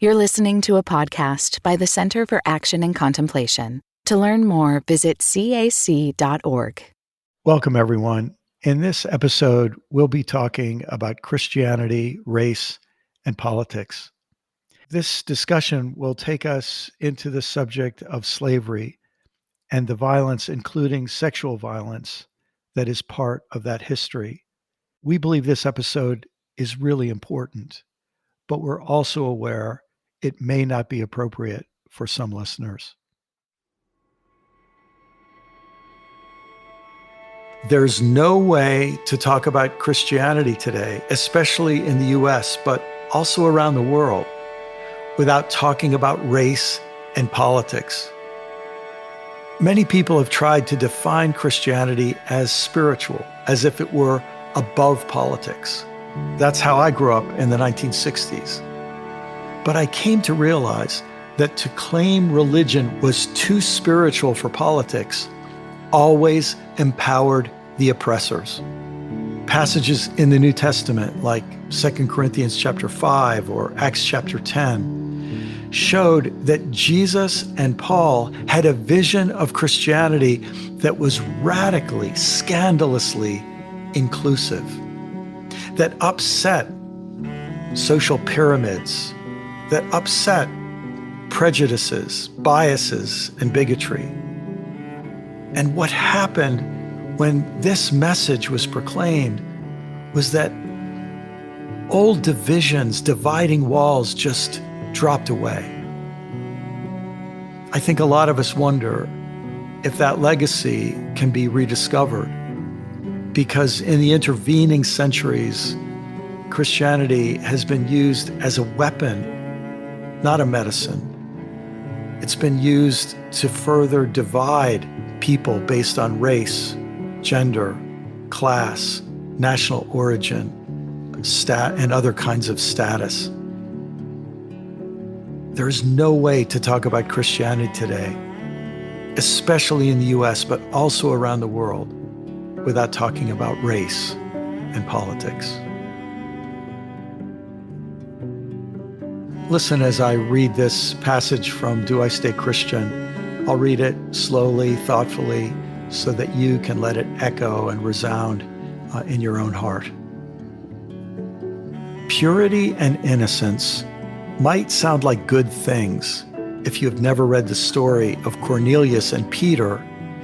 You're listening to a podcast by the Center for Action and Contemplation. To learn more, visit cac.org. Welcome, everyone. In this episode, we'll be talking about Christianity, race, and politics. This discussion will take us into the subject of slavery and the violence, including sexual violence, that is part of that history. We believe this episode is really important, but we're also aware it may not be appropriate for some listeners. There's no way to talk about Christianity today, especially in the US, but also around the world, without talking about race and politics. Many people have tried to define Christianity as spiritual, as if it were above politics. That's how I grew up in the 1960s. But I came to realize that to claim religion was too spiritual for politics always empowered the oppressors. Passages in the New Testament, like 2 Corinthians chapter 5 or Acts chapter 10, showed that Jesus and Paul had a vision of Christianity that was radically, scandalously inclusive, that upset social pyramids, that upset prejudices, biases, and bigotry. And what happened when this message was proclaimed was that old divisions, dividing walls just dropped away. I think a lot of us wonder if that legacy can be rediscovered, because in the intervening centuries, Christianity has been used as a weapon, not a medicine. It's been used to further divide people based on race, gender, class, national origin, and other kinds of status. There's no way to talk about Christianity today, especially in the US, but also around the world, without talking about race and politics. Listen as I read this passage from Do I Stay Christian? I'll read it slowly, thoughtfully, so that you can let it echo and resound in your own heart. Purity and innocence might sound like good things if you have never read the story of Cornelius and Peter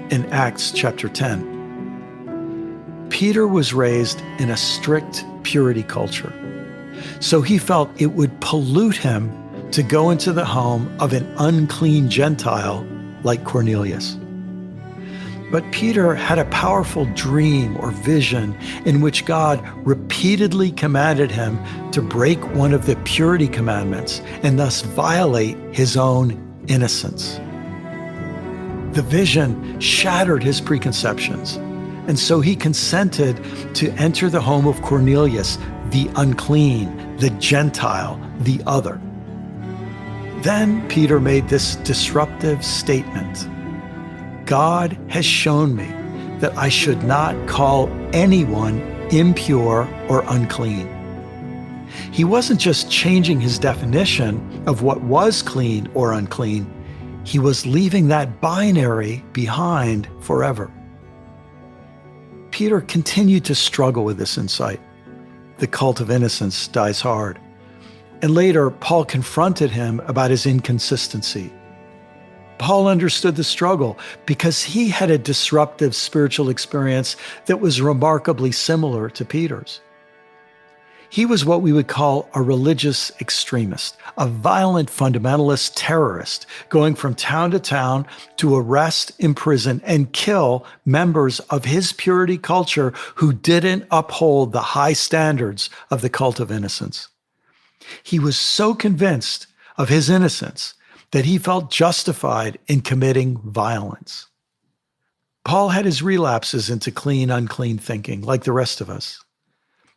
in Acts chapter 10. Peter was raised in a strict purity culture, so he felt it would pollute him to go into the home of an unclean Gentile like Cornelius. But Peter had a powerful dream or vision in which God repeatedly commanded him to break one of the purity commandments and thus violate his own innocence. The vision shattered his preconceptions, and so he consented to enter the home of Cornelius, the unclean, the Gentile, the other. Then Peter made this disruptive statement: God has shown me that I should not call anyone impure or unclean. He wasn't just changing his definition of what was clean or unclean, he was leaving that binary behind forever. Peter continued to struggle with this insight. The cult of innocence dies hard. And later, Paul confronted him about his inconsistency. Paul understood the struggle because he had a disruptive spiritual experience that was remarkably similar to Peter's. He was what we would call a religious extremist, a violent fundamentalist terrorist, going from town to town to arrest, imprison, and kill members of his purity culture who didn't uphold the high standards of the cult of innocence. He was so convinced of his innocence that he felt justified in committing violence. Paul had his relapses into clean, unclean thinking, like the rest of us.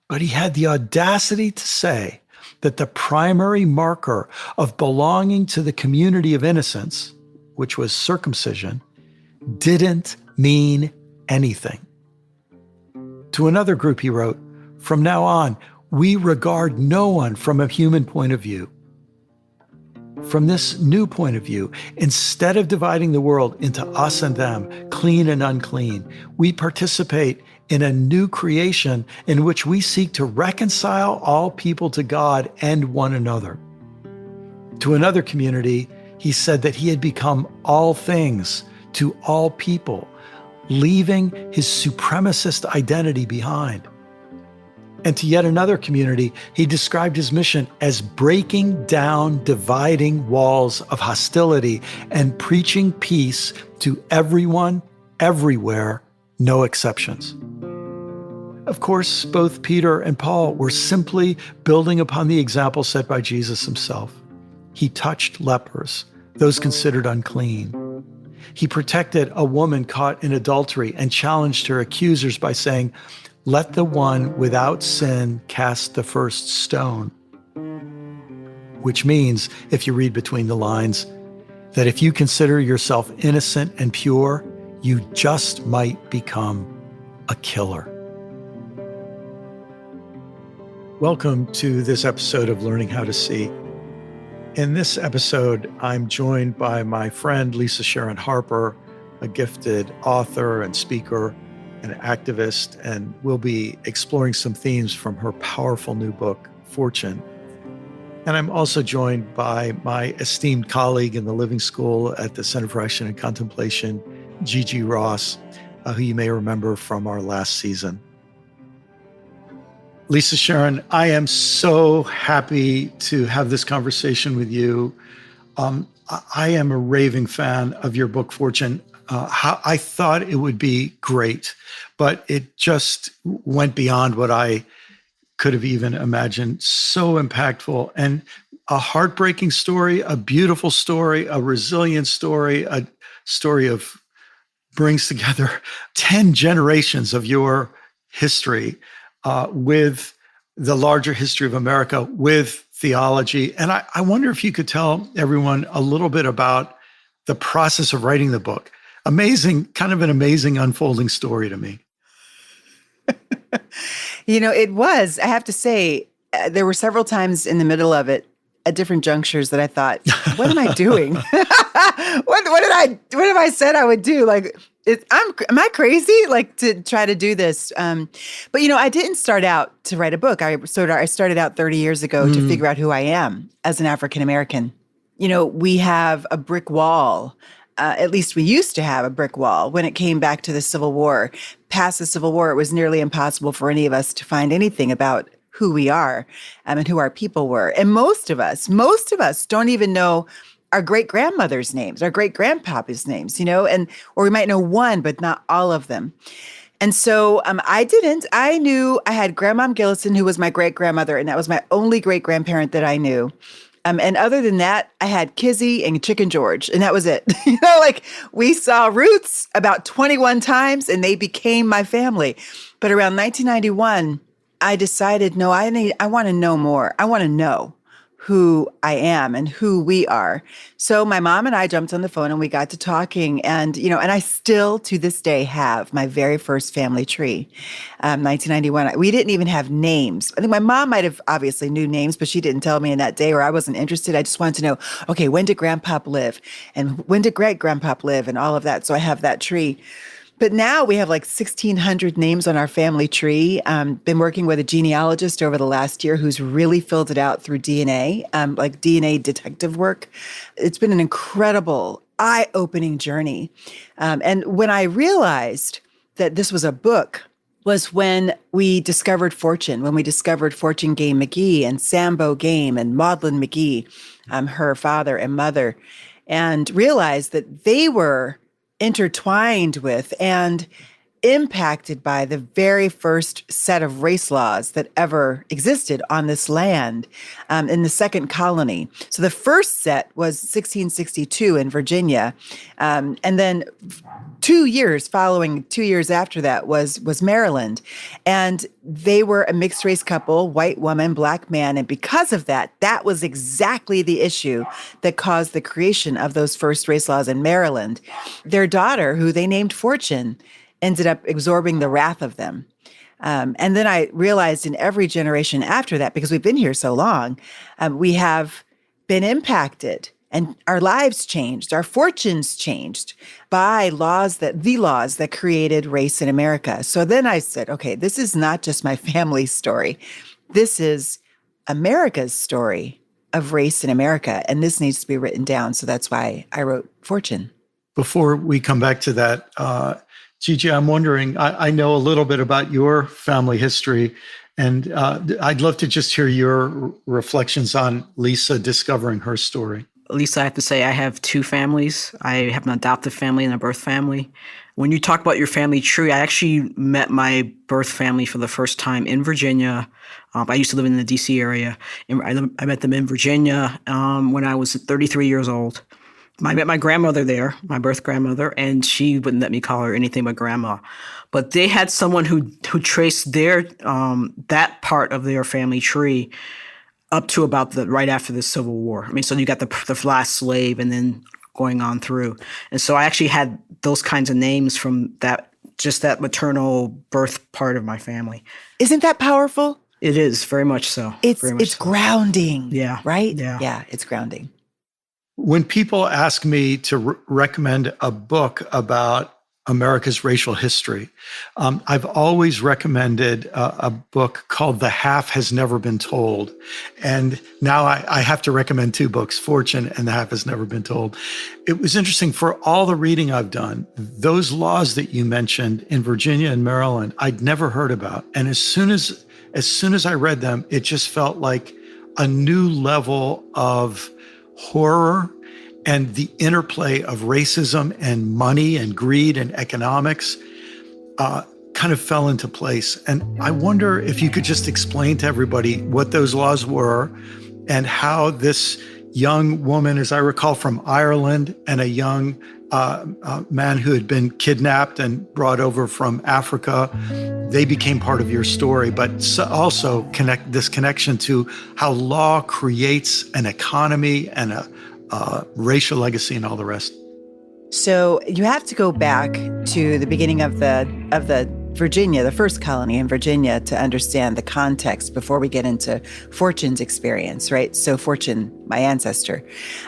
But he had the audacity to say that the primary marker of belonging to the community of innocence, which was circumcision, didn't mean anything. To another group, he wrote, "From now on, we regard no one from a human point of view." From this new point of view, instead of dividing the world into us and them, clean and unclean, we participate in a new creation in which we seek to reconcile all people to God and one another. To another community, he said that he had become all things to all people, leaving his supremacist identity behind. And to yet another community, he described his mission as breaking down dividing walls of hostility and preaching peace to everyone, everywhere, no exceptions. Of course, both Peter and Paul were simply building upon the example set by Jesus himself. He touched lepers, those considered unclean. He protected a woman caught in adultery and challenged her accusers by saying, "Let the one without sin cast the first stone." Which means, if you read between the lines, that if you consider yourself innocent and pure, you just might become a killer. Welcome to this episode of Learning How to See. In this episode, I'm joined by my friend Lisa Sharon Harper, a gifted author and speaker, an activist, and we'll be exploring some themes from her powerful new book, Fortune. And I'm also joined by my esteemed colleague in the Living School at the Center for Action and Contemplation, Gigi Ross, who you may remember from our last season. Lisa Sharon, I am so happy to have this conversation with you. I am a raving fan of your book, Fortune. I thought it would be great, but it just went beyond what I could have even imagined. So impactful and a heartbreaking story, a beautiful story, a resilient story, a story of brings together 10 generations of your history with the larger history of America, with theology. And I wonder if you could tell everyone a little bit about the process of writing the book. Amazing, kind of an amazing unfolding story to me. It was, I have to say, there were several times in the middle of it at different junctures that I thought, what am I doing? What have I said I would do? Like, am I crazy? Like to try to do this? But I didn't start out to write a book. I started out 30 years ago to figure out who I am as an African American. We have a brick wall. At least we used to have a brick wall when it came back to the Civil War. Past the Civil War, it was nearly impossible for any of us to find anything about who we are and who our people were. And most of us don't even know our great-grandmother's names, our great-grandpapa's names, or we might know one, but not all of them. And so I didn't. I knew I had Grandmom Gillison, who was my great-grandmother, and that was my only great-grandparent that I knew. And other than that, I had Kizzy and Chicken George, and that was it. We saw Roots about 21 times, and they became my family. But around 1991, I decided, no, I want to know more. I want to know who I am and who we are. So my mom and I jumped on the phone and we got to talking, and I still to this day have my very first family tree. 1991, we didn't even have names. I think my mom might have obviously knew names, but she didn't tell me in that day, or I wasn't interested. I just wanted to know, okay, when did Grandpop live? And when did Great-Grandpop live? And all of that. So I have that tree. But now we have like 1,600 names on our family tree. Been working with a genealogist over the last year who's really filled it out through DNA, like DNA detective work. It's been an incredible, eye-opening journey. And when I realized that this was a book was when we discovered Fortune, when we discovered Fortune Game McGee and Sambo Game and Maudlin McGee, her father and mother, and realized that they were intertwined with and impacted by the very first set of race laws that ever existed on this land in the second colony. So the first set was 1662 in Virginia. And then 2 years after that was Maryland. And they were a mixed race couple, white woman, black man. And because of that, that was exactly the issue that caused the creation of those first race laws in Maryland. Their daughter, who they named Fortune, ended up absorbing the wrath of them. And then I realized in every generation after that, because we've been here so long, we have been impacted and our lives changed, our fortunes changed by the laws that created race in America. So then I said, okay, this is not just my family's story. This is America's story of race in America, and this needs to be written down. So that's why I wrote Fortune. Before we come back to that, Gigi, I'm wondering, I know a little bit about your family history, and I'd love to just hear your reflections on Lisa discovering her story. Lisa, I have to say I have two families. I have an adoptive family and a birth family. When you talk about your family tree, I actually met my birth family for the first time in Virginia. I used to live in the D.C. area. I met them in Virginia when I was 33 years old. I met my grandmother there, my birth grandmother, and she wouldn't let me call her anything but grandma. But they had someone who traced their that part of their family tree up to about right after the Civil War. I mean, so you got the last slave and then going on through. And so I actually had those kinds of names from that maternal birth part of my family. Isn't that powerful? It is, very much so. It's grounding. Yeah. Right? Yeah, it's grounding. When people ask me to recommend a book about America's racial history, I've always recommended a book called The Half Has Never Been Told. And now I have to recommend two books, Fortune and The Half Has Never Been Told. It was interesting, for all the reading I've done, those laws that you mentioned in Virginia and Maryland, I'd never heard about. And as soon as I read them, it just felt like a new level of horror and the interplay of racism and money and greed and economics kind of fell into place. And I wonder if you could just explain to everybody what those laws were and how this young woman, as I recall, from Ireland, and a young man who had been kidnapped and brought over from Africa, they became part of your story, but also connect this connection to how law creates an economy and a racial legacy and all the rest. So you have to go back to the beginning of the Virginia, the first colony in Virginia, to understand the context before we get into Fortune's experience, right? So Fortune, my ancestor.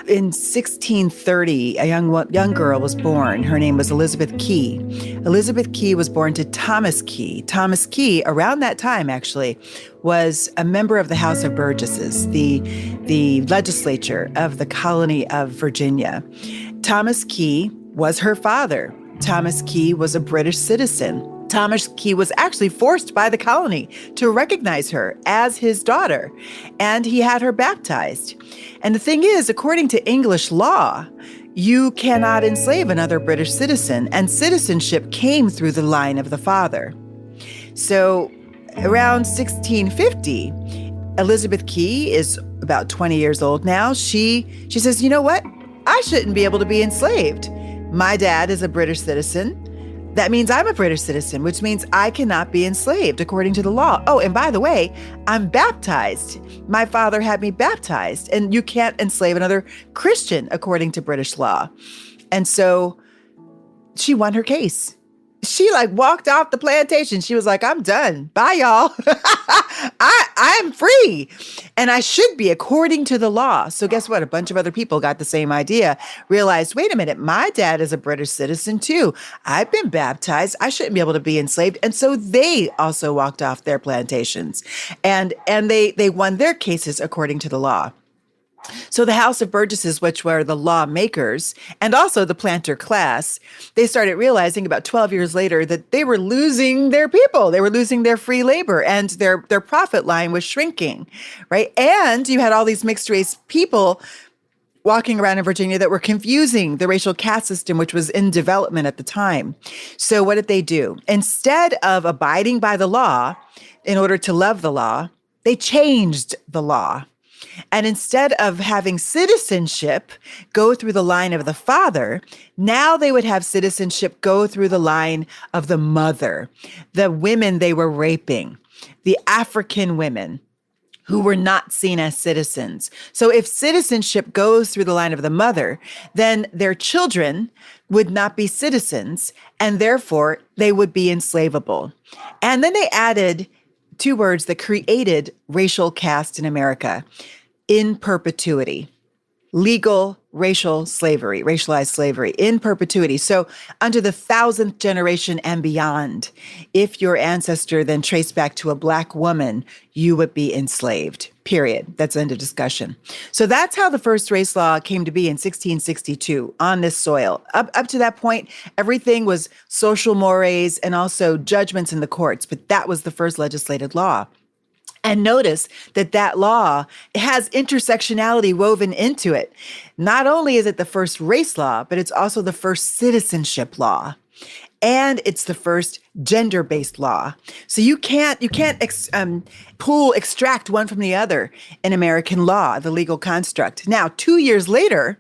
In 1630, a young girl was born. Her name was Elizabeth Key. Elizabeth Key was born to Thomas Key. Thomas Key, around that time, actually, was a member of the House of Burgesses, the legislature of the colony of Virginia. Thomas Key was her father. Thomas Key was a British citizen. Thomas Key was actually forced by the colony to recognize her as his daughter, and he had her baptized. And the thing is, according to English law, you cannot enslave another British citizen, and citizenship came through the line of the father. So around 1650, Elizabeth Key is about 20 years old now. She says, you know what? I shouldn't be able to be enslaved. My dad is a British citizen. That means I'm a British citizen, which means I cannot be enslaved according to the law. Oh, and by the way, I'm baptized. My father had me baptized, and you can't enslave another Christian according to British law. And so she won her case. She walked off the plantation. She was like, I'm done. Bye, y'all. I'm free. And I should be according to the law. So guess what? A bunch of other people got the same idea, realized, wait a minute, my dad is a British citizen too. I've been baptized. I shouldn't be able to be enslaved. And so they also walked off their plantations, and they won their cases according to the law. So the House of Burgesses, which were the lawmakers and also the planter class, they started realizing about 12 years later that they were losing their people. They were losing their free labor, and their profit line was shrinking, right? And you had all these mixed race people walking around in Virginia that were confusing the racial caste system, which was in development at the time. So what did they do? Instead of abiding by the law in order to love the law, they changed the law. And instead of having citizenship go through the line of the father, now they would have citizenship go through the line of the mother, the women they were raping, the African women who were not seen as citizens. So if citizenship goes through the line of the mother, then their children would not be citizens, and therefore they would be enslavable. And then they added two words that created racial caste in America: in perpetuity. legal racialized slavery in perpetuity. So under the 1,000th generation and beyond, if your ancestor then traced back to a Black woman, you would be enslaved, period. That's end of discussion. So that's how the first race law came to be in 1662 on this soil. Up to that point, everything was social mores and also judgments in the courts, but that was the first legislated law. And notice that that law has intersectionality woven into it. Not only is it the first race law, but it's also the first citizenship law. And it's the first gender-based law. So you can't extract one from the other in American law, the legal construct. Now, 2 years later,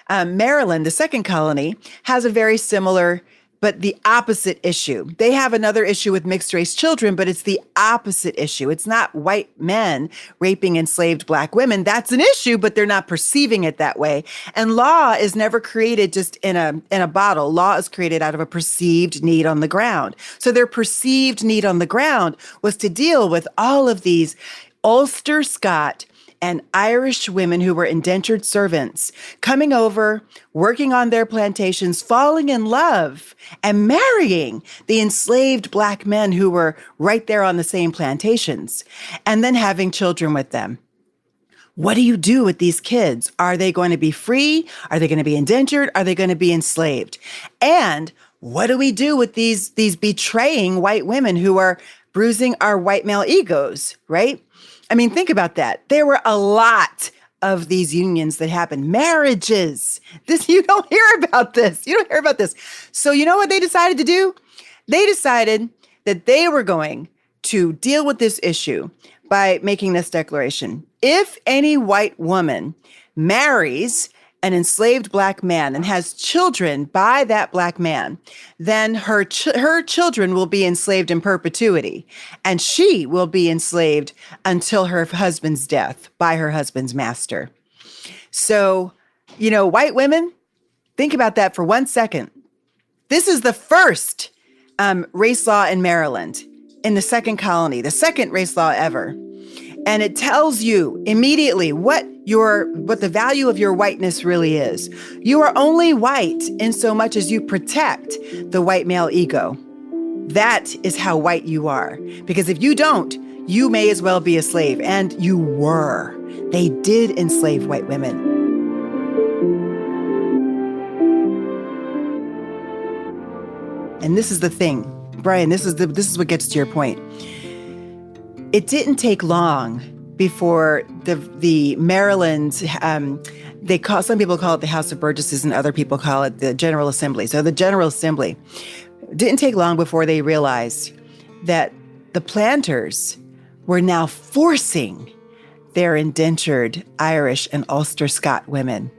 Maryland, the second colony, has a very similar but the opposite issue. They have another issue with mixed race children, but it's the opposite issue. It's not white men raping enslaved Black women. That's an issue, but they're not perceiving it that way. And law is never created just in a bottle. Law is created out of a perceived need on the ground. So their perceived need on the ground was to deal with all of these Ulster Scot and Irish women who were indentured servants coming over, working on their plantations, falling in love and marrying the enslaved Black men who were right there on the same plantations, and then having children with them. What do you do with these kids? Are they going to be free? Are they going to be indentured? Are they going to be enslaved? And what do we do with these betraying white women who are bruising our white male egos, right? I mean, think about that. There were a lot of these unions that happened. Marriages. You don't hear about this. You don't hear about this. So you know what they decided to do? They decided that they were going to deal with this issue by making this declaration. If any white woman marries an enslaved Black man and has children by that Black man, then her children will be enslaved in perpetuity, and she will be enslaved until her husband's death by her husband's master. So, white women, think about that for 1 second. This is the first race law in Maryland, in the second colony, the second race law ever. And it tells you immediately what the value of your whiteness really is. You are only white in so much as you protect the white male ego. That is how white you are. Because if you don't, you may as well be a slave. And you were. They did enslave white women. And this is the thing, Brian, this is what gets to your point. It didn't take long before the Maryland, some people call it the House of Burgesses and other people call it the General Assembly. So the General Assembly didn't take long before they realized that the planters were now forcing their indentured Irish and Ulster Scot women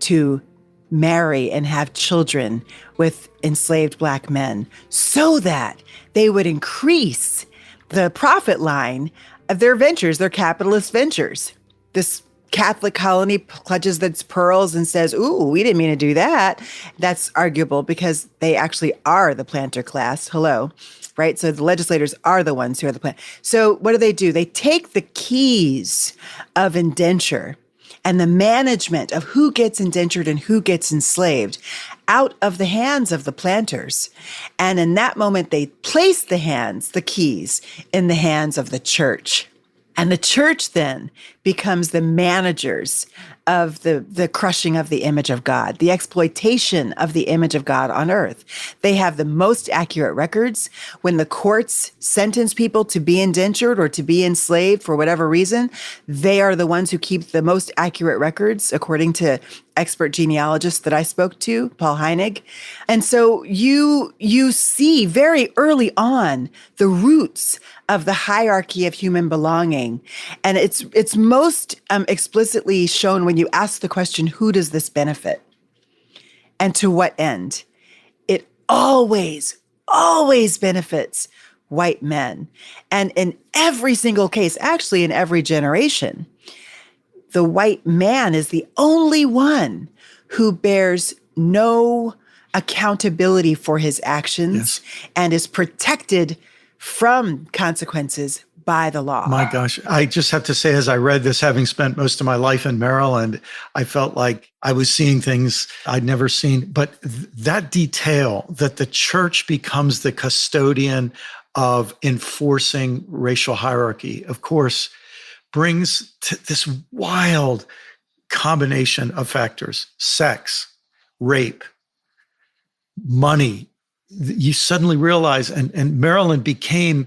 to marry and have children with enslaved Black men so that they would increase the profit line of their ventures, their capitalist ventures. This Catholic colony clutches its pearls and says, ooh, we didn't mean to do that. That's arguable because they actually are the planter class. Hello, right? So the legislators are the ones who are the plant. So what do? They take the keys of indenture and the management of who gets indentured and who gets enslaved out of the hands of the planters. And in that moment, they place the keys in the hands of the church. And the church then becomes the managers of the crushing of the image of God, the exploitation of the image of God on earth. They have the most accurate records. When the courts sentence people to be indentured or to be enslaved for whatever reason, they are the ones who keep the most accurate records, according to expert genealogists that I spoke to, Paul Heinig. And so you see very early on the roots of the hierarchy of human belonging. And it's most explicitly shown when you ask the question, who does this benefit? And to what end? It always benefits white men. And in every single case, actually in every generation, the white man is the only one who bears no accountability for his actions and is protected from consequences by the law. My gosh. I just have to say, as I read this, having spent most of my life in Maryland, I felt like I was seeing things I'd never seen. But that detail that the church becomes the custodian of enforcing racial hierarchy, of course, brings to this wild combination of factors: sex, rape, money. You suddenly realize, and Maryland became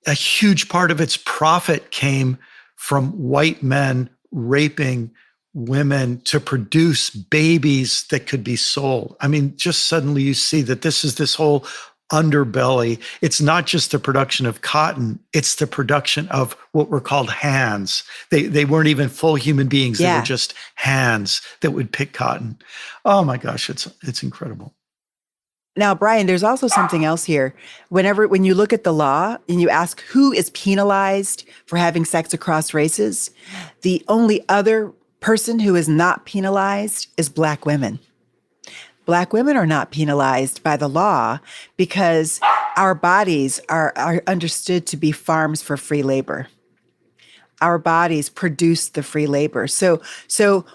a huge part of its profit came from white men raping women to produce babies that could be sold. I mean, just suddenly you see that this is this whole underbelly. It's not just the production of cotton, it's the production of what were called hands. They weren't even full human beings. They were just hands that would pick cotton. Oh my gosh, it's incredible. Now, Brian, there's also something else here. When you look at the law and you ask who is penalized for having sex across races, the only other person who is not penalized is Black women. Black women are not penalized by the law because our bodies are understood to be farms for free labor. Our bodies produce the free labor. So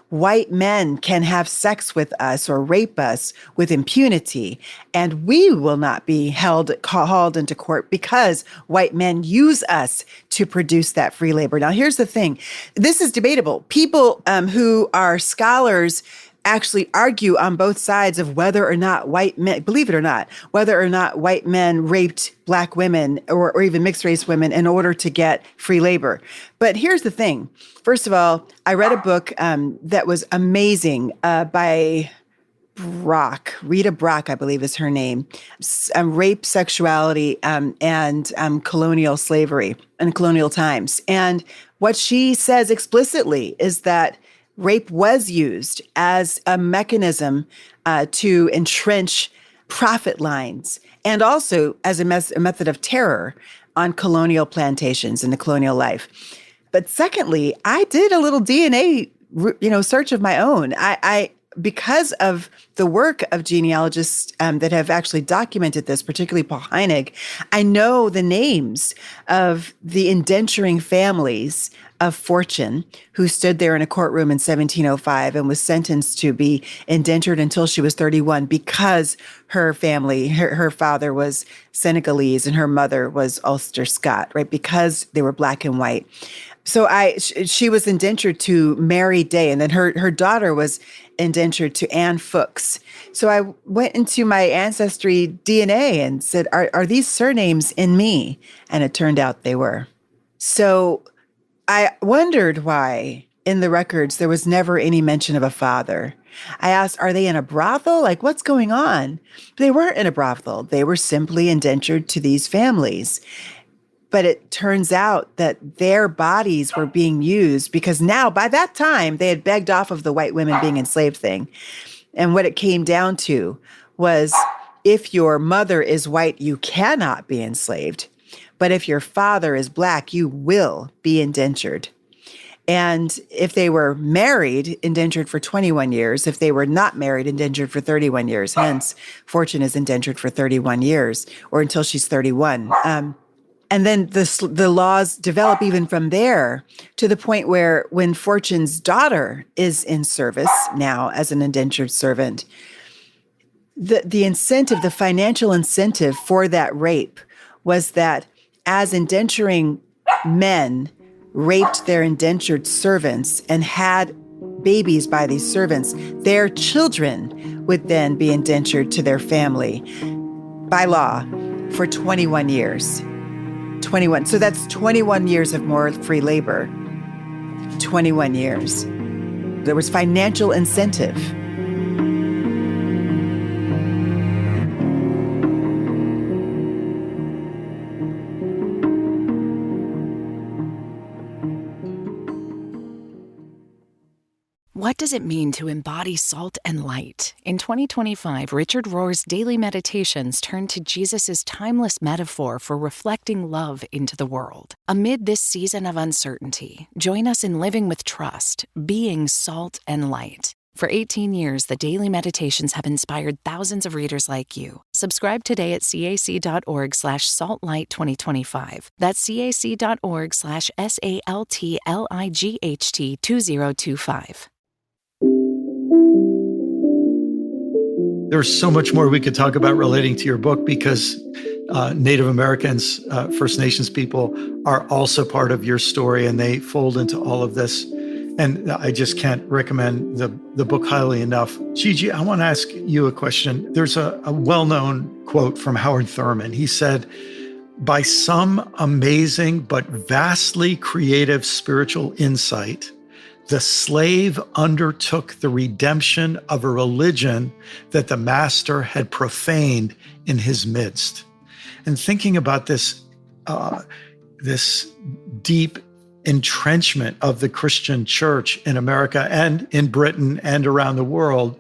white men can have sex with us or rape us with impunity, and we will not be hauled into court because white men use us to produce that free labor. Now, here's the thing. This is debatable. People who are scholars actually argue on both sides of whether or not white men, believe it or not, whether or not white men raped Black women or even mixed race women in order to get free labor. But here's the thing. First of all, I read a book that was amazing by Rita Brock, I believe is her name, Rape, Sexuality, and Colonial Slavery and Colonial Times. And what she says explicitly is that rape was used as a mechanism to entrench profit lines and also as a method of terror on colonial plantations in the colonial life. But secondly, I did a little DNA, search of my own. I because of the work of genealogists that have actually documented this, particularly Paul Heinig, I know the names of the indenturing families of fortune who stood there in a courtroom in 1705 and was sentenced to be indentured until she was 31 because her family, her father was Senegalese and her mother was Ulster Scot, right? Because they were Black and white. So she was indentured to Mary Day, and then her daughter was indentured to Anne Fuchs. So I went into my ancestry DNA and said, are these surnames in me? And it turned out they were. So I wondered why in the records there was never any mention of a father. I asked, are they in a brothel? Like, what's going on? They weren't in a brothel. They were simply indentured to these families. But it turns out that their bodies were being used because now, by that time, they had begged off of the white women being enslaved thing. And what it came down to was if your mother is white, you cannot be enslaved. But if your father is Black, you will be indentured. And if they were married, indentured for 21 years. If they were not married, indentured for 31 years. Hence, Fortune is indentured for 31 years or until she's 31. And then the laws develop even from there to the point where when Fortune's daughter is in service now as an indentured servant, the incentive, the financial incentive for that rape was that as indenturing men raped their indentured servants and had babies by these servants, their children would then be indentured to their family by law for 21 years. 21. So that's 21 years of more free labor. 21 years. There was financial incentive. What does it mean to embody salt and light? In 2025, Richard Rohr's daily meditations turn to Jesus' timeless metaphor for reflecting love into the world. Amid this season of uncertainty, join us in living with trust, being salt and light. For 18 years, the daily meditations have inspired thousands of readers like you. Subscribe today at cac.org/saltlight2025. That's cac.org/SALTLIGHT2025. There's so much more we could talk about relating to your book because Native Americans, First Nations people are also part of your story and they fold into all of this. And I just can't recommend the book highly enough. Gigi, I want to ask you a question. There's a well-known quote from Howard Thurman. He said, "By some amazing but vastly creative spiritual insight, the slave undertook the redemption of a religion that the master had profaned in his midst." And thinking about this deep entrenchment of the Christian church in America and in Britain and around the world,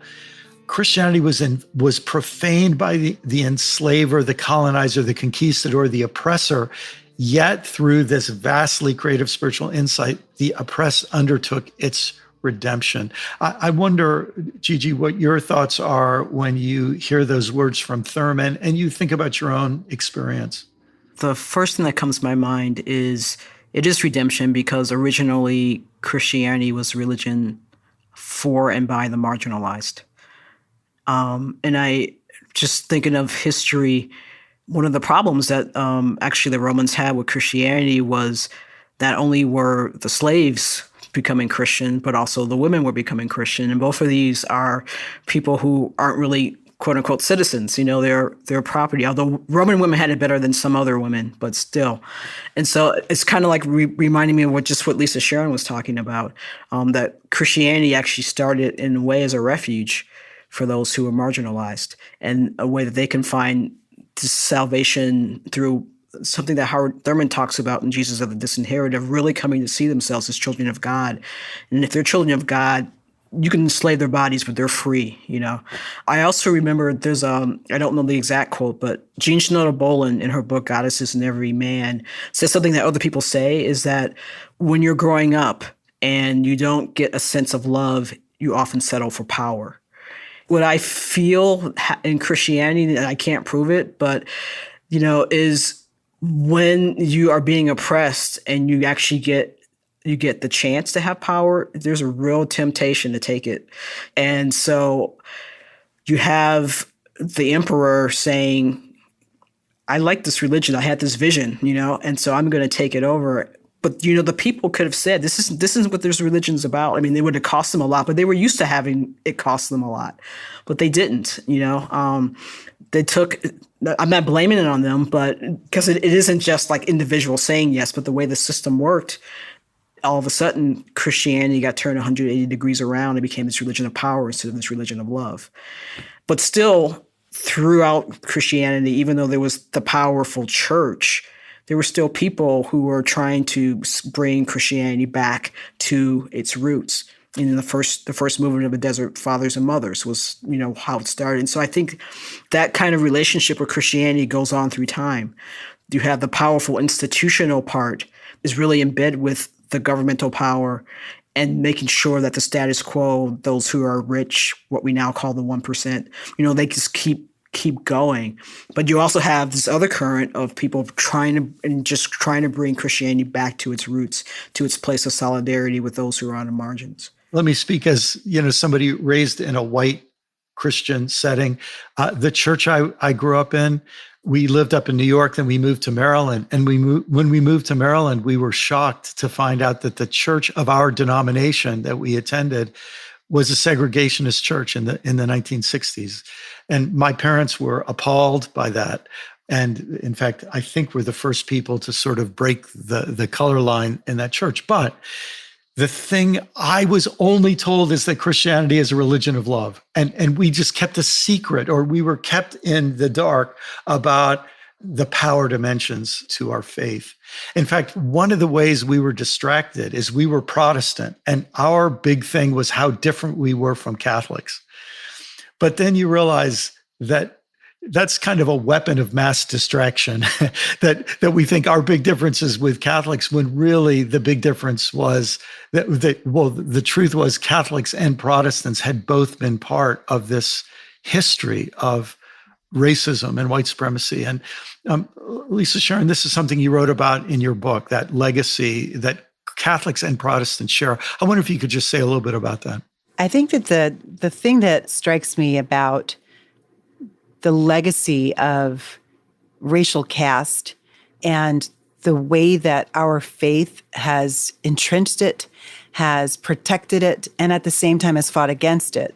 Christianity was profaned by the enslaver, the colonizer, the conquistador, the oppressor. Yet through this vastly creative spiritual insight, the oppressed undertook its redemption. I wonder, Gigi, what your thoughts are when you hear those words from Thurman and you think about your own experience. The first thing that comes to my mind is it is redemption because originally Christianity was religion for and by the marginalized. And I just thinking of history, one of the problems that actually the Romans had with Christianity was not only were the slaves becoming Christian, but also the women were becoming Christian. And both of these are people who aren't really quote unquote citizens, they're property, although Roman women had it better than some other women, but still. And so it's kind of like reminding me of what Lisa Sharon was talking about, that Christianity actually started in a way as a refuge for those who were marginalized and a way that they can find salvation through something that Howard Thurman talks about in Jesus of the Disinherited, of really coming to see themselves as children of God. And if they're children of God, you can enslave their bodies, but they're free, I also remember there's, I don't know the exact quote, but Jean Shinoda Bolen in her book, Goddesses in Every Man, says something that other people say is that when you're growing up and you don't get a sense of love, you often settle for power. What I feel in Christianity, and I can't prove it, but, is when you are being oppressed and you actually get the chance to have power, there's a real temptation to take it. And so you have the emperor saying, I like this religion. I had this vision, and so I'm going to take it over. But, the people could have said, this isn't what this religion's about. I mean, it would have cost them a lot, but they were used to having it cost them a lot. But they didn't, They took, I'm not blaming it on them, but because it isn't just like individuals saying yes, but the way the system worked, all of a sudden, Christianity got turned 180 degrees around and became this religion of power instead of this religion of love. But still, throughout Christianity, even though there was the powerful church, there were still people who were trying to bring Christianity back to its roots. And the first movement of the Desert Fathers and Mothers was, how it started. And so I think that kind of relationship with Christianity goes on through time. You have the powerful institutional part is really embedded with the governmental power and making sure that the status quo, those who are rich, what we now call the 1%, they just keep going. But you also have this other current of people trying to bring Christianity back to its roots, to its place of solidarity with those who are on the margins. Let me speak as, somebody raised in a white Christian setting. The church I grew up in, we lived up in New York, then we moved to Maryland. And when we moved to Maryland, we were shocked to find out that the church of our denomination that we attended was a segregationist church in the 1960s. And my parents were appalled by that. And in fact, I think we're the first people to sort of break the color line in that church. But the thing I was only told is that Christianity is a religion of love. And we just kept a secret, or we were kept in the dark about the power dimensions to our faith. In fact, one of the ways we were distracted is we were Protestant, and our big thing was how different we were from Catholics. But then you realize that that's kind of a weapon of mass distraction that we think our big differences with Catholics, when really the big difference was the truth was Catholics and Protestants had both been part of this history of racism and white supremacy. And Lisa Sharon, this is something you wrote about in your book, that legacy that Catholics and Protestants share. I wonder if you could just say a little bit about that. I think that the thing that strikes me about the legacy of racial caste and the way that our faith has entrenched it, has protected it, and at the same time has fought against it,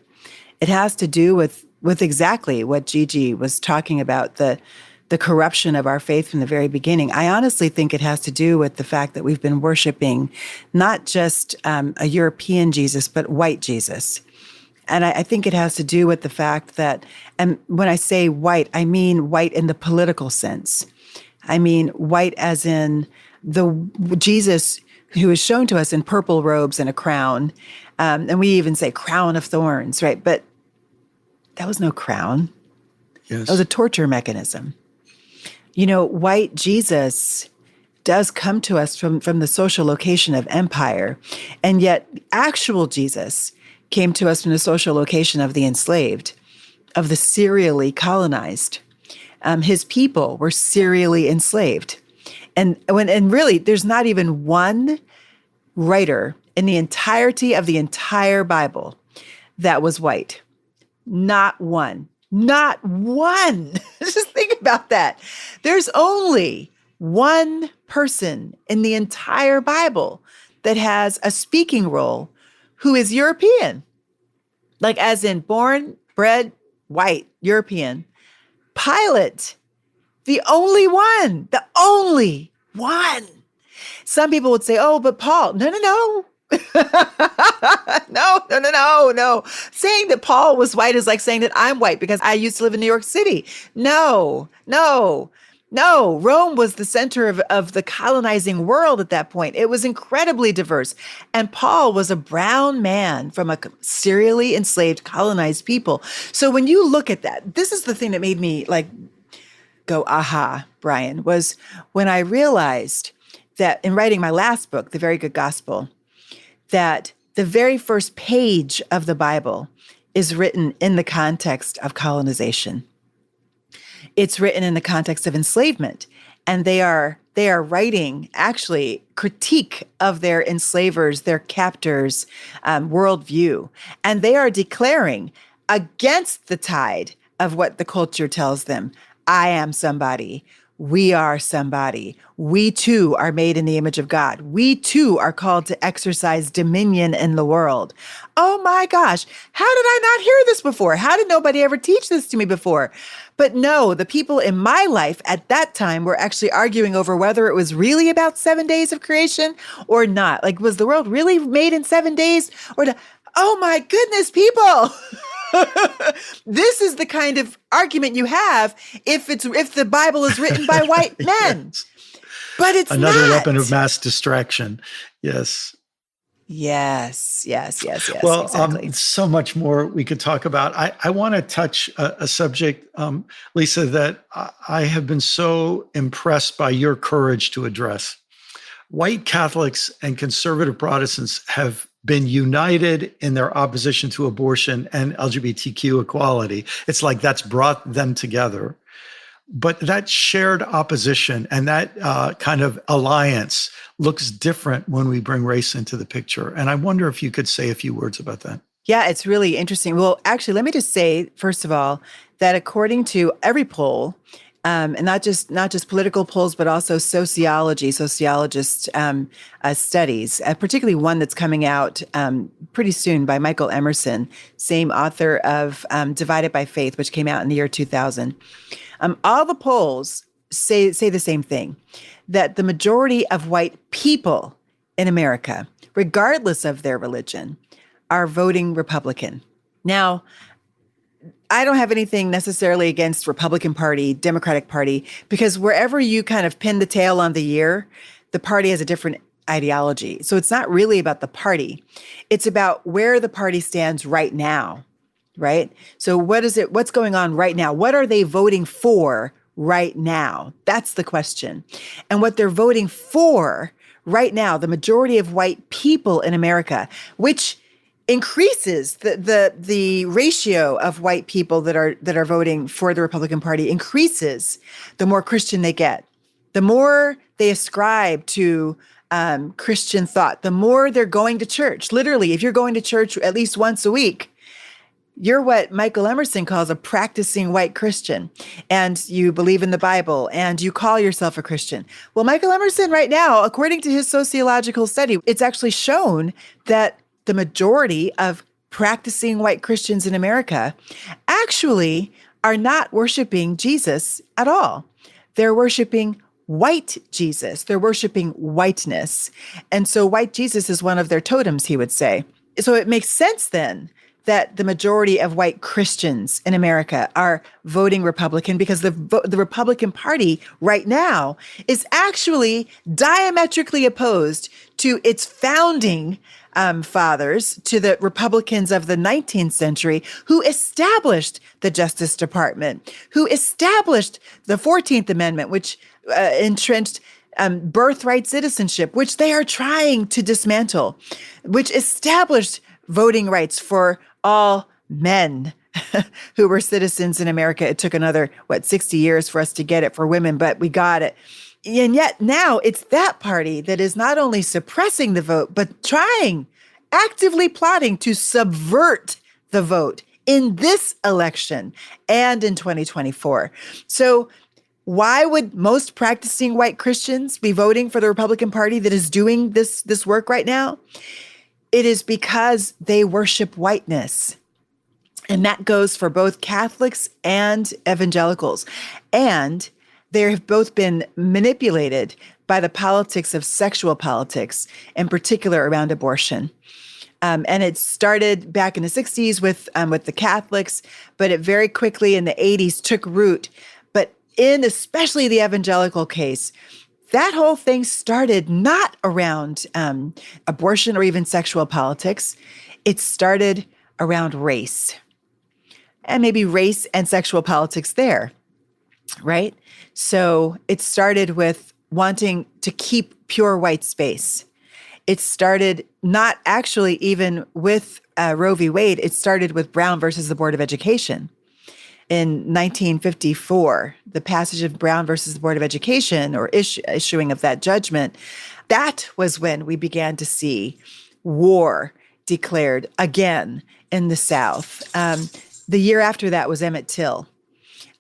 it has to do with exactly what Gigi was talking about, the corruption of our faith from the very beginning. I honestly think it has to do with the fact that we've been worshiping not just a European Jesus, but white Jesus. And I think it has to do with the fact that, and when I say white, I mean white in the political sense. I mean white as in the Jesus who is shown to us in purple robes and a crown. And we even say crown of thorns, right? But that was no crown. Yes. That was a torture mechanism. White Jesus does come to us from the social location of empire. And yet actual Jesus came to us from the social location of the enslaved, of the serially colonized. His people were serially enslaved. And really, there's not even one writer in the entirety of the entire Bible that was white. Not one. Not one. Just think about that. There's only one person in the entire Bible that has a speaking role who is European, like as in born, bred, white, European. Pilate, the only one. Some people would say, oh, but Paul, no. No. Saying that Paul was white is like saying that I'm white because I used to live in New York City. No. Rome was the center of the colonizing world at that point. It was incredibly diverse. And Paul was a brown man from a serially enslaved, colonized people. So when you look at that, this is the thing that made me go, aha, Brian, was when I realized that in writing my last book, The Very Good Gospel, that the very first page of the Bible is written in the context of colonization. It's written in the context of enslavement. And they are writing actually critique of their enslavers, their captors' worldview. And they are declaring against the tide of what the culture tells them. I am somebody. We are somebody. We too are made in the image of God. We too are called to exercise dominion in the world. Oh my gosh, how did I not hear this before? How did nobody ever teach this to me before? But no, the people in my life at that time were actually arguing over whether it was really about 7 days of creation or not. Was the world really made in 7 days? Oh my goodness, people. This is the kind of argument you have if the Bible is written by white men. But it's another not. weapon of mass distraction. Yes. Yes. Well, exactly. So much more we could talk about. I want to touch a subject, Lisa, that I have been so impressed by your courage to address. White Catholics and conservative Protestants have been united in their opposition to abortion and LGBTQ equality. It's like that's brought them together. But that shared opposition and that kind of alliance looks different when we bring race into the picture. And I wonder if you could say a few words about that. Yeah, it's really interesting. Well, actually, let me just say, first of all, that according to every poll, and not just political polls, but also sociologist studies, particularly one that's coming out pretty soon by Michael Emerson, same author of Divided by Faith, which came out in the year 2000. All the polls say the same thing, that the majority of white people in America, regardless of their religion, are voting Republican. Now, I don't have anything necessarily against Republican Party, Democratic Party, because wherever you kind of pin the tail on the year, the party has a different ideology. So it's not really about the party. It's about where the party stands right now. right? So what is it? What's going on right now? What are they voting for right now? That's the question. And what they're voting for right now, the majority of white people in America, which increases the ratio of white people that are voting for the Republican Party increases the more Christian they get, the more they ascribe to Christian thought, the more they're going to church. Literally, if you're going to church at least once a week, you're what Michael Emerson calls a practicing white Christian, and you believe in the Bible, and you call yourself a Christian. Well, Michael Emerson right now, according to his sociological study, it's actually shown that the majority of practicing white Christians in America actually are not worshiping Jesus at all. They're worshiping white Jesus. They're worshiping whiteness. And so white Jesus is one of their totems, he would say. So it makes sense then that the majority of white Christians in America are voting Republican, because the Republican Party right now is actually diametrically opposed to its founding fathers, to the Republicans of the 19th century, who established the Justice Department, who established the 14th Amendment, which entrenched birthright citizenship, which they are trying to dismantle, which established voting rights for all men who were citizens in America. It took another, 60 years for us to get it for women, but we got it. And yet now it's that party that is not only suppressing the vote, but actively plotting to subvert the vote in this election and in 2024. So why would most practicing white Christians be voting for the Republican Party that is doing this work right now? It is because they worship whiteness. And that goes for both Catholics and evangelicals. And they have both been manipulated by the politics of sexual politics, in particular around abortion. And it started back in the 60s with the Catholics, but it very quickly in the 80s took root. But in especially the evangelical case, that whole thing started not around abortion or even sexual politics. It started around race, and maybe race and sexual politics there, right? So it started with wanting to keep pure white space. It started not actually even with Roe v. Wade. It started with Brown versus the Board of Education. In 1954, the passage of Brown versus the Board of Education, or issuing of that judgment, that was when we began to see war declared again in the South. The year after that was Emmett Till.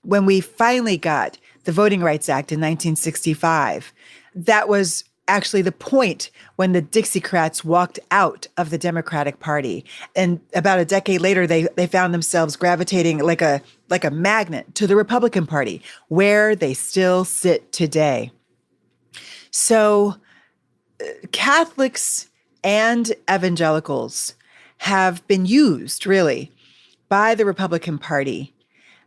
When we finally got the Voting Rights Act in 1965, that was actually the point when the Dixiecrats walked out of the Democratic Party. And about a decade later, they found themselves gravitating like a magnet to the Republican Party, where they still sit today. So Catholics and evangelicals have been used, really, by the Republican Party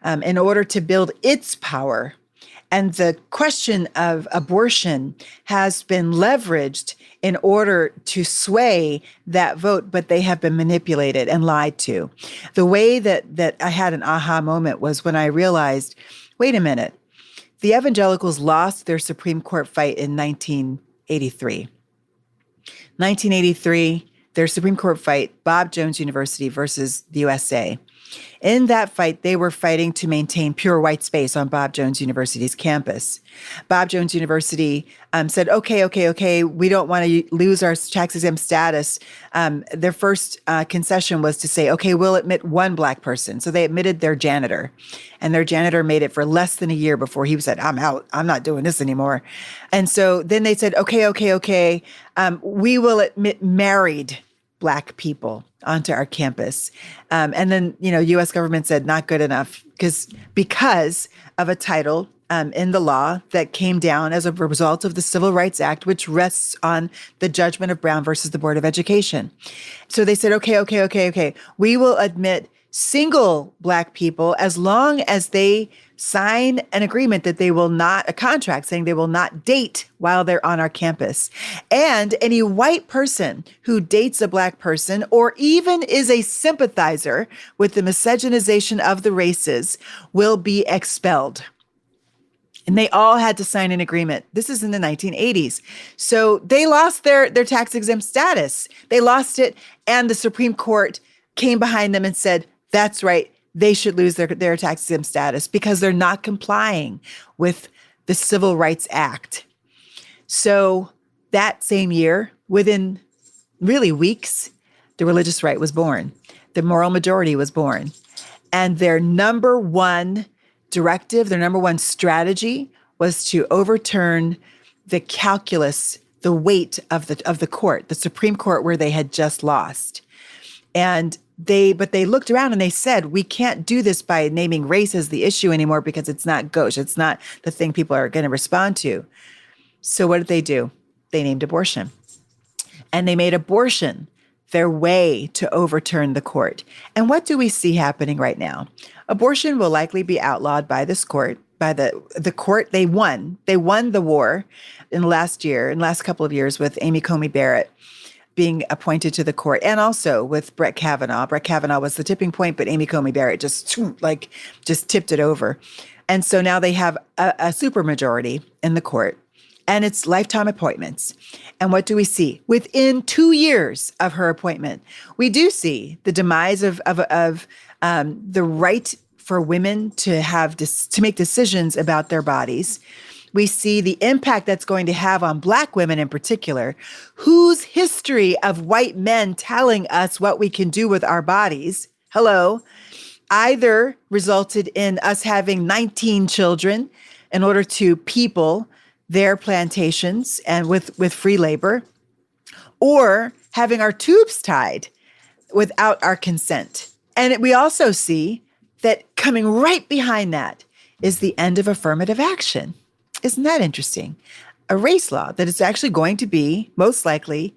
in order to build its power. And the question of abortion has been leveraged in order to sway that vote, but they have been manipulated and lied to. The way that I had an aha moment was when I realized, wait a minute, the evangelicals lost their Supreme Court fight in 1983. 1983, their Supreme Court fight, Bob Jones University versus the USA. In that fight, they were fighting to maintain pure white space on Bob Jones University's campus. Bob Jones University said, okay, we don't want to lose our tax-exempt status. Their first concession was to say, okay, we'll admit one Black person. So they admitted their janitor. And their janitor made it for less than a year before he said, I'm out. I'm not doing this anymore. And so then they said, okay, we will admit married Black people onto our campus. And then, U.S. government said not good enough because of a title in the law that came down as a result of the Civil Rights Act, which rests on the judgment of Brown versus the Board of Education. So they said, okay, we will admit single Black people, as long as they sign an agreement that they will not, a contract saying they will not date while they're on our campus. And any white person who dates a Black person or even is a sympathizer with the misogynization of the races will be expelled. And they all had to sign an agreement. This is in the 1980s. So they lost their tax exempt status. They lost it. And the Supreme Court came behind them and said, that's right, they should lose their tax exempt status because they're not complying with the Civil Rights Act. So that same year, within really weeks, the religious right was born. The moral majority was born. And their number one directive, their number one strategy was to overturn the calculus, the weight of the court, the Supreme Court, where they had just lost. But they looked around and they said, we can't do this by naming race as the issue anymore because it's not gauche. It's not the thing people are going to respond to. So what did they do? They named abortion. And they made abortion their way to overturn the court. And what do we see happening right now? Abortion will likely be outlawed by this court, by the court. They won. They won the war in the last couple of years with Amy Coney Barrett being appointed to the court, and also with Brett Kavanaugh. Brett Kavanaugh was the tipping point, but Amy Coney Barrett just tipped it over. And so now they have a supermajority in the court, and it's lifetime appointments. And what do we see? Within 2 years of her appointment, we do see the demise of the right for women to make decisions about their bodies. We see the impact that's going to have on Black women in particular, whose history of white men telling us what we can do with our bodies, either resulted in us having 19 children in order to people their plantations and with free labor, or having our tubes tied without our consent. And we also see that coming right behind that is the end of affirmative action. Isn't that interesting? A race law that is actually going to be most likely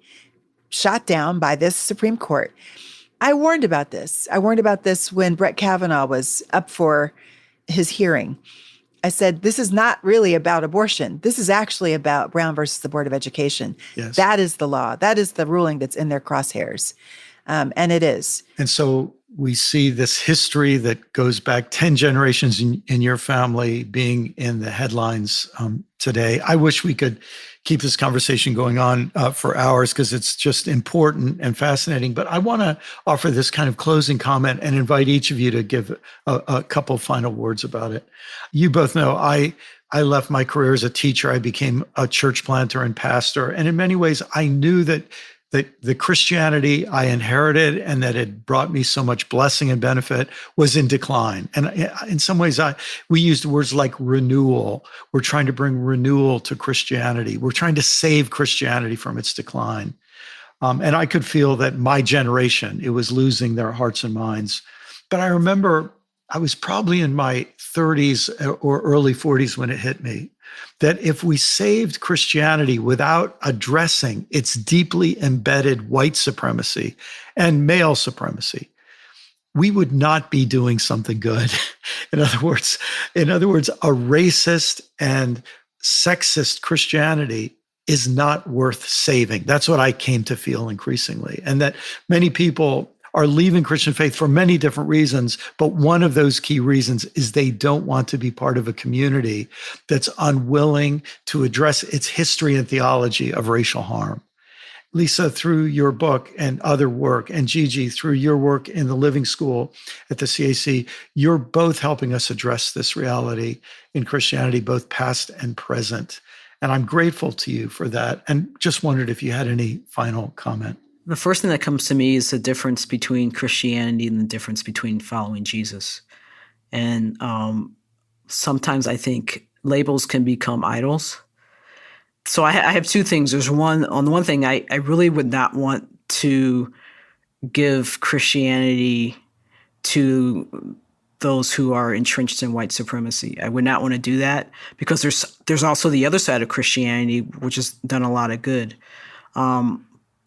shot down by this Supreme Court. I warned about this. When Brett Kavanaugh was up for his hearing. I said, this is not really about abortion. This is actually about Brown versus the Board of Education. Yes. That is the law. That is the ruling that's in their crosshairs. And it is. And so we see this history that goes back 10 generations in your family being in the headlines today. I wish we could keep this conversation going on for hours because it's just important and fascinating. But I want to offer this kind of closing comment and invite each of you to give a couple final words about it. You both know I left my career as a teacher. I became a church planter and pastor. And in many ways, I knew that the Christianity I inherited and that had brought me so much blessing and benefit was in decline. And in some ways, we used words like renewal. We're trying to bring renewal to Christianity. We're trying to save Christianity from its decline. And I could feel that my generation, it was losing their hearts and minds. But I remember I was probably in my 30s or early 40s when it hit me, that if we saved Christianity without addressing its deeply embedded white supremacy and male supremacy, we would not be doing something good. In other words, a racist and sexist Christianity is not worth saving. That's what I came to feel increasingly. And that many people are leaving Christian faith for many different reasons, but one of those key reasons is they don't want to be part of a community that's unwilling to address its history and theology of racial harm. Lisa, through your book and other work, and Gigi, through your work in the Living School at the CAC, you're both helping us address this reality in Christianity, both past and present. And I'm grateful to you for that. And just wondered if you had any final comment. The first thing that comes to me is the difference between Christianity and the difference between following Jesus. And sometimes I think labels can become idols. So I have two things. There's one, on the one thing, I really would not want to give Christianity to those who are entrenched in white supremacy. I would not want to do that because there's also the other side of Christianity, which has done a lot of good.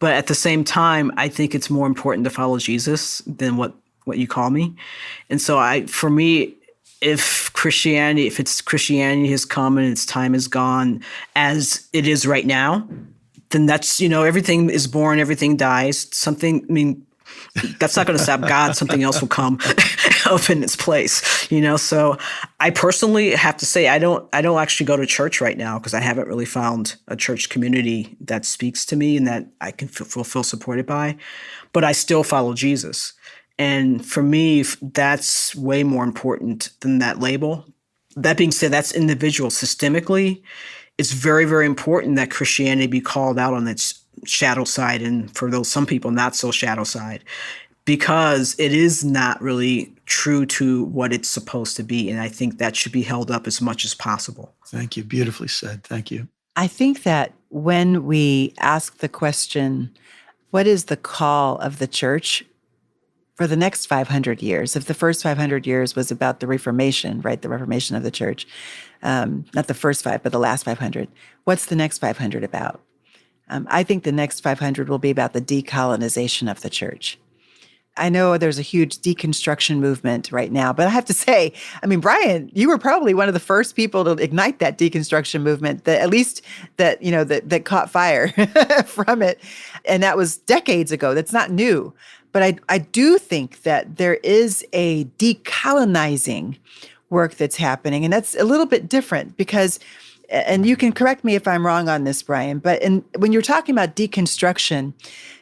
But at the same time, I think it's more important to follow Jesus than what what you call me. And so for me, if it's Christianity has come and its time is gone as it is right now, then that's, everything is born, everything dies. That's not going to stop God. Something else will come up in its place, So I personally have to say, I don't actually go to church right now because I haven't really found a church community that speaks to me and that I can feel supported by, but I still follow Jesus. And for me, that's way more important than that label. That being said, that's individual. Systemically, it's very, very important that Christianity be called out on its shadow side, and for some people, not so shadow side, because it is not really true to what it's supposed to be. And I think that should be held up as much as possible. Thank you. Beautifully said. Thank you. I think that when we ask the question, what is the call of the church for the next 500 years? If the first 500 years was about the Reformation, right? The Reformation of the church, not the first 5, but the last 500. What's the next 500 about? I think the next 500 will be about the decolonization of the church. I know there's a huge deconstruction movement right now, but I have to say, Brian, you were probably one of the first people to ignite that deconstruction movement, that caught fire from it. And that was decades ago. That's not new. But I do think that there is a decolonizing work that's happening. And that's a little bit different because, and you can correct me if I'm wrong on this, Brian, but when you're talking about deconstruction,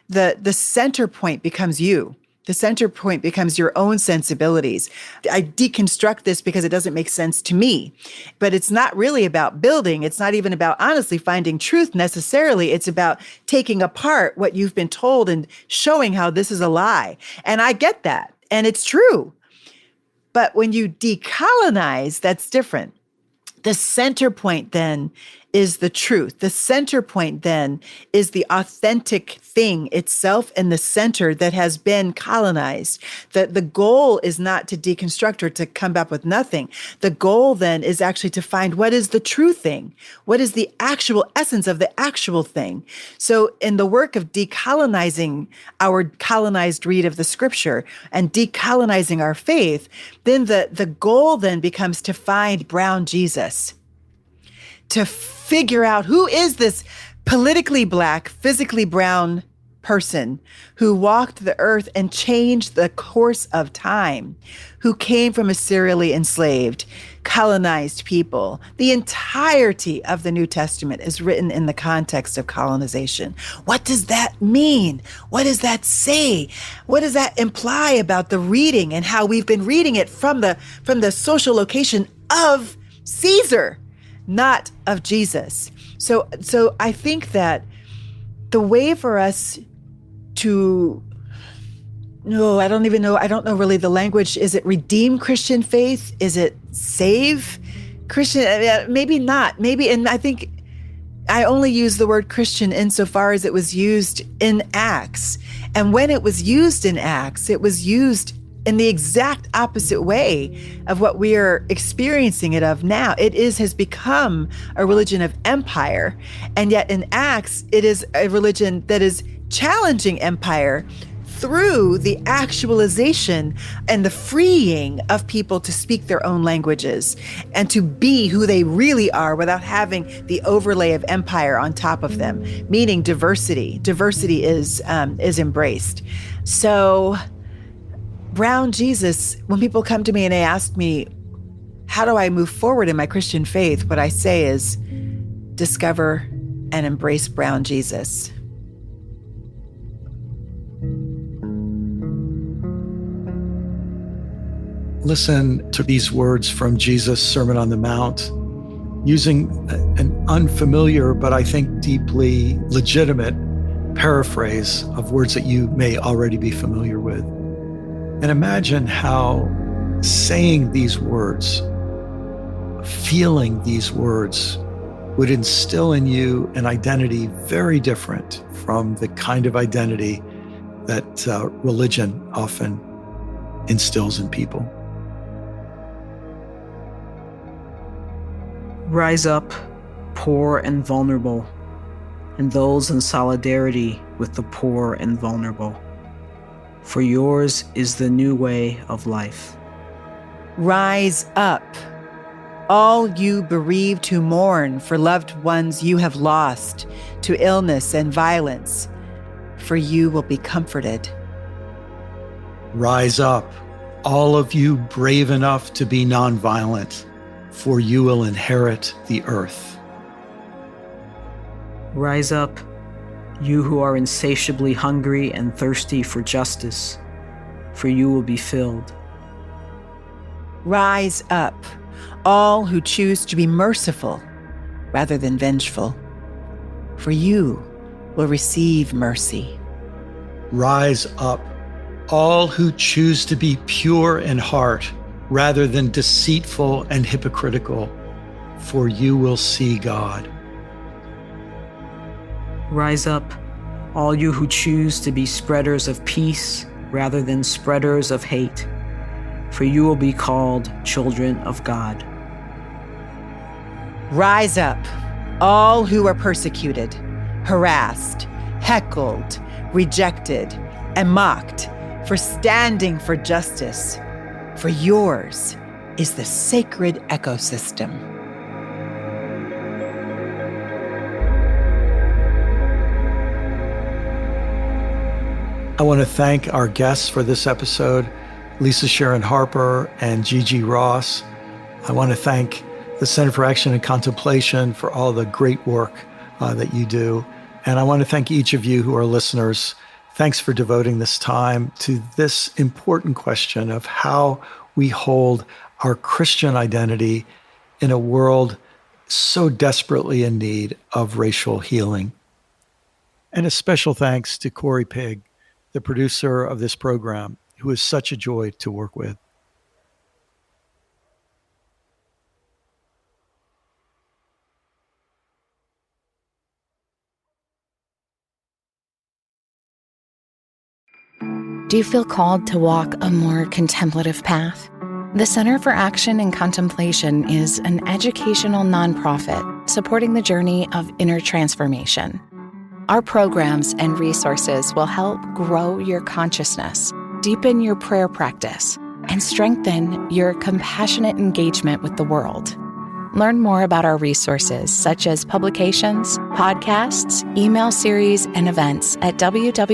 the center point becomes you. The center point becomes your own sensibilities. I deconstruct this because it doesn't make sense to me. But it's not really about building. It's not even about honestly finding truth necessarily. It's about taking apart what you've been told and showing how this is a lie. And I get that. And it's true. But when you decolonize, that's different. The center point then is the truth. The center point then is the authentic thing itself in the center that has been colonized. The goal is not to deconstruct or to come back with nothing. The goal then is actually to find what is the true thing. What is the actual essence of the actual thing? So in the work of decolonizing our colonized read of the scripture and decolonizing our faith, then the goal then becomes to find brown Jesus. To figure out who is this politically black, physically brown person who walked the earth and changed the course of time, who came from a serially enslaved, colonized people. The entirety of the New Testament is written in the context of colonization. What does that mean? What does that say? What does that imply about the reading and how we've been reading it from the social location of Caesar, not of Jesus? So I think that the way for us to, no, I don't even know. I don't know really the language. Is it redeem Christian faith? Is it save Christian? Maybe not. Maybe, and I think I only use the word Christian insofar as it was used in Acts. And when it was used in Acts, it was used in the exact opposite way of what we are experiencing it of now. It has become a religion of empire. And yet in Acts, it is a religion that is challenging empire through the actualization and the freeing of people to speak their own languages and to be who they really are without having the overlay of empire on top of them, meaning diversity. Diversity is embraced. So brown Jesus, when people come to me and they ask me, how do I move forward in my Christian faith? What I say is discover and embrace brown Jesus. Listen to these words from Jesus' Sermon on the Mount, using an unfamiliar, but I think deeply legitimate paraphrase of words that you may already be familiar with. And imagine how saying these words, feeling these words, would instill in you an identity very different from the kind of identity that religion often instills in people. Rise up, poor and vulnerable, and those in solidarity with the poor and vulnerable. for yours is the new way of life. Rise up, all you bereaved who mourn for loved ones you have lost to illness and violence, for you will be comforted. Rise up, all of you brave enough to be nonviolent, for you will inherit the earth. Rise up, you who are insatiably hungry and thirsty for justice, for you will be filled. Rise up, all who choose to be merciful rather than vengeful, for you will receive mercy. Rise up, all who choose to be pure in heart rather than deceitful and hypocritical, for you will see God. Rise up, all you who choose to be spreaders of peace rather than spreaders of hate, for you will be called children of God. Rise up, all who are persecuted, harassed, heckled, rejected, and mocked for standing for justice, for yours is the sacred ecosystem. I want to thank our guests for this episode, Lisa Sharon Harper and Gigi Ross. I want to thank the Center for Action and Contemplation for all the great work that you do. And I want to thank each of you who are listeners. Thanks for devoting this time to this important question of how we hold our Christian identity in a world so desperately in need of racial healing. And a special thanks to Corey Pigg, the producer of this program, who is such a joy to work with. Do you feel called to walk a more contemplative path? The Center for Action and Contemplation is an educational nonprofit supporting the journey of inner transformation. Our programs and resources will help grow your consciousness, deepen your prayer practice, and strengthen your compassionate engagement with the world. Learn more about our resources, such as publications, podcasts, email series, and events at www.cac.org.